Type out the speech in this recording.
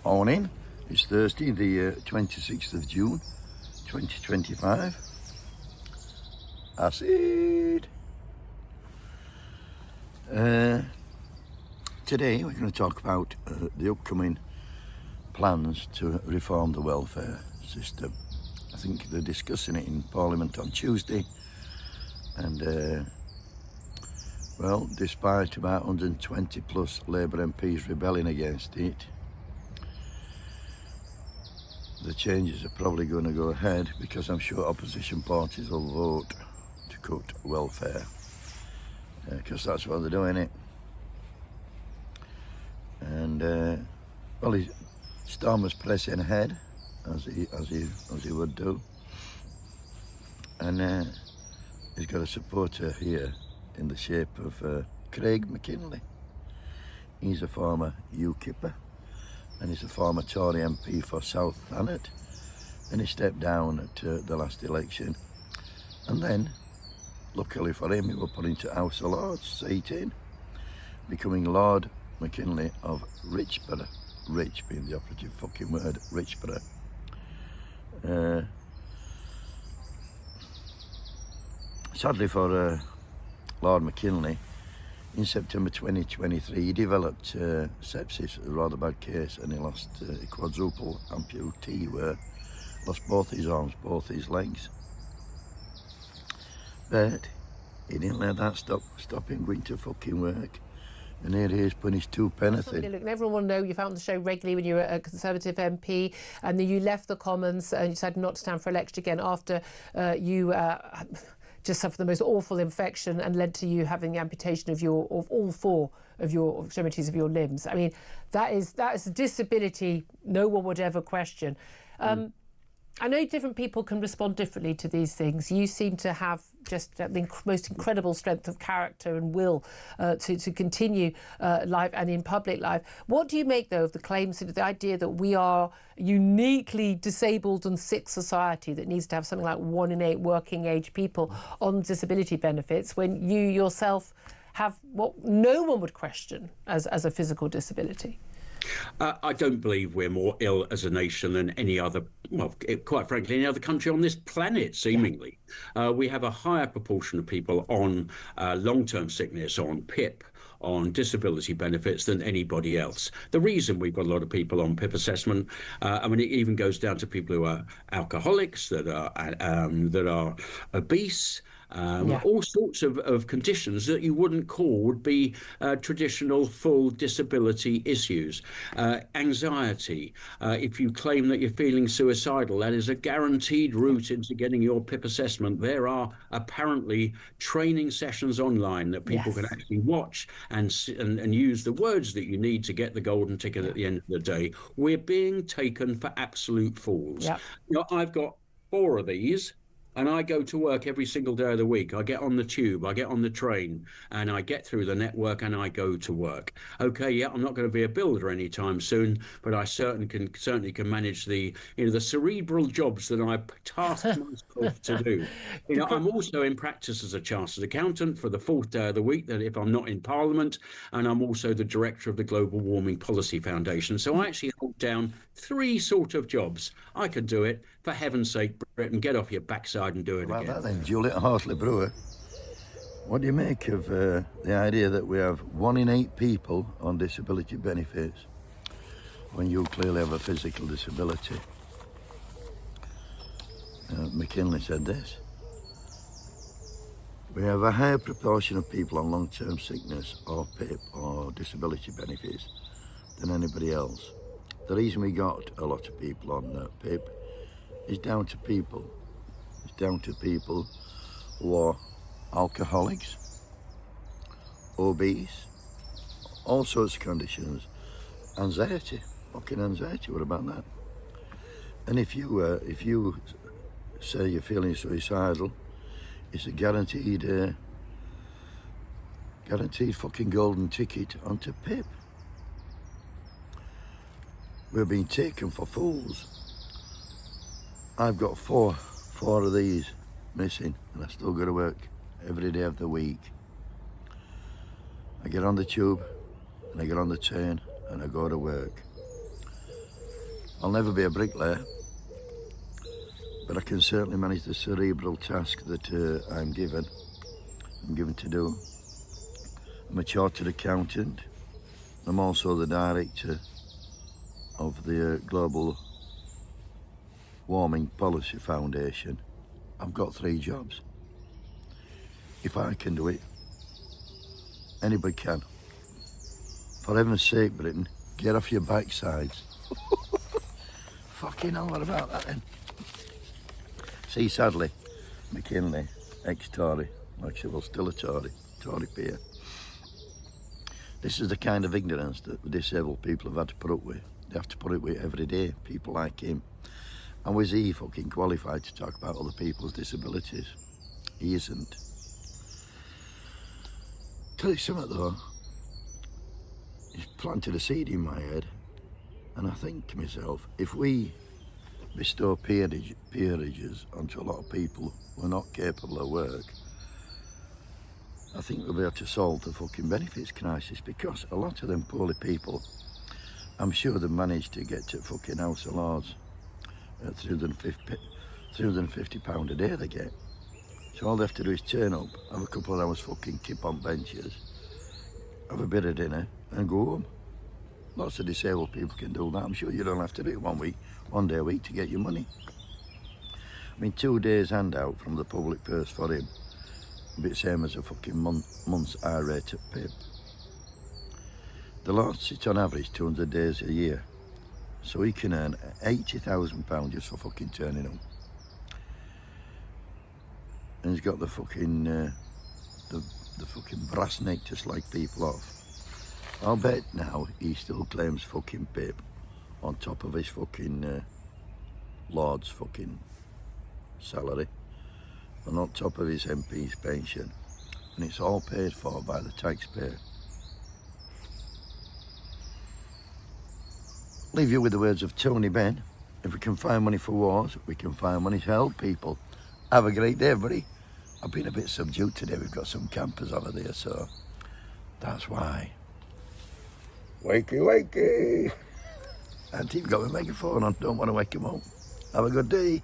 Morning. It's Thursday, the 26th of June, 2025. Acid. Today we're going to talk about the upcoming plans to reform the welfare system. I think they're discussing it in Parliament on Tuesday, and well, despite about 120 plus Labour MPs rebelling against it, the changes are probably going to go ahead, because I'm sure opposition parties will vote to cut welfare, because that's what they're doing it. And well, Starmer's pressing ahead as he would do, and he's got a supporter here in the shape of Craig McKinlay. He's a former UKIPper, and he's a former Tory MP for South Thanet, and he stepped down at the last election, and then luckily for him he was put into House of Lords seating, becoming Lord McKinlay of Richborough, rich being the operative fucking word, Richborough. Sadly for Lord McKinlay, in September 2023 he developed sepsis, a rather bad case, and he lost a quadruple amputee, where lost both his arms, both his legs. But he didn't let that stop him going to fucking work. And here he is putting his two pence in. Look, everyone will know you found the show regularly when you were a Conservative MP, and then you left the Commons and you decided not to stand for election again after you just suffered the most awful infection and led to you having the amputation of all four of your extremities of your limbs. I mean, that is a disability no one would ever question. I know different people can respond differently to these things. You seem to have just the most incredible strength of character and will to continue life and in public life. What do you make, though, of the claims, the idea that we are a uniquely disabled and sick society that needs to have something like 1 in 8 working age people on disability benefits, when you yourself have what no one would question as a physical disability? I don't believe we're more ill as a nation than any other, well, quite frankly, any other country on this planet, seemingly. We have a higher proportion of people on long-term sickness, on PIP, on disability benefits than anybody else. The reason we've got a lot of people on PIP assessment, I mean, it even goes down to people who are alcoholics, that are obese, all sorts of conditions that you wouldn't call would be traditional full disability issues. Anxiety. If you claim that you're feeling suicidal, that is a guaranteed route into getting your PIP assessment. There are apparently training sessions online that people can actually watch and use the words that you need to get the golden ticket at the end of the day. We're being taken for absolute fools. You know, I've got 4 of these, and I go to work every single day of the week. I get on the tube, I get on the train, and I get through the network and I go to work. Okay, yeah, I'm not going to be a builder anytime soon, but I certainly can manage the cerebral jobs that I task myself to do. You know, I'm also in practice as a chartered accountant for the 4th day of the week, that if I'm not in Parliament, and I'm also the director of the Global Warming Policy Foundation. So I actually hold down 3 sort of jobs. I could do it. For heaven's sake, Britain, get off your backside and do it again. That then, Juliet Hartley Brewer, what do you make of the idea that we have 1 in 8 people on disability benefits when you clearly have a physical disability? McKinlay said this: we have a higher proportion of people on long-term sickness or PIP or disability benefits than anybody else. The reason we got a lot of people on PIP is down to people. It's down to people who are alcoholics, obese, all sorts of conditions, anxiety, fucking anxiety. What about that? And if you say you're feeling suicidal, it's a guaranteed fucking golden ticket onto PIP. We're being taken for fools. I've got four of these missing, and I still go to work every day of the week. I get on the tube and I get on the train and I go to work. I'll never be a bricklayer, but I can certainly manage the cerebral task that I'm given to do. I'm a chartered accountant. I'm also the director of the Global Warming Policy Foundation. I've got 3 jobs. If I can do it, anybody can. For heaven's sake, Britain, get off your backsides. Fucking hell, what about that then? See, sadly, McKinlay, ex-Tory, actually, well, still a Tory peer. This is the kind of ignorance that the disabled people have had to put up with. They have to put up with every day, people like him. And was he fucking qualified to talk about other people's disabilities? He isn't. Tell you something though, he's planted a seed in my head, and I think to myself, if we bestow peerages onto a lot of people who are not capable of work, I think we'll be able to solve the fucking benefits crisis, because a lot of them poorly people, I'm sure they've managed to get to fucking House of Lords at £350 a day they get. So all they have to do is turn up, have a couple of hours fucking kip on benches, have a bit of dinner and go home. Lots of disabled people can do that. I'm sure you don't have to do it one day a week to get your money. I mean, 2 days handout from the public purse for him, a bit same as a fucking month's high rate at PIP. The Lord sits on average 200 days a year, so he can earn £80,000 just for fucking turning up. And he's got the fucking the fucking brass neck to slag people off. I'll bet now he still claims fucking PIP on top of his fucking Lord's fucking salary, and on top of his MP's pension, and it's all paid for by the taxpayer. Leave you with the words of Tony Benn. If we can find money for wars, we can find money to help people. Have a great day, everybody. I've been a bit subdued today. We've got some campers over there, so that's why. Wakey, wakey. And you've got my megaphone on. Don't want to wake him up. Have a good day.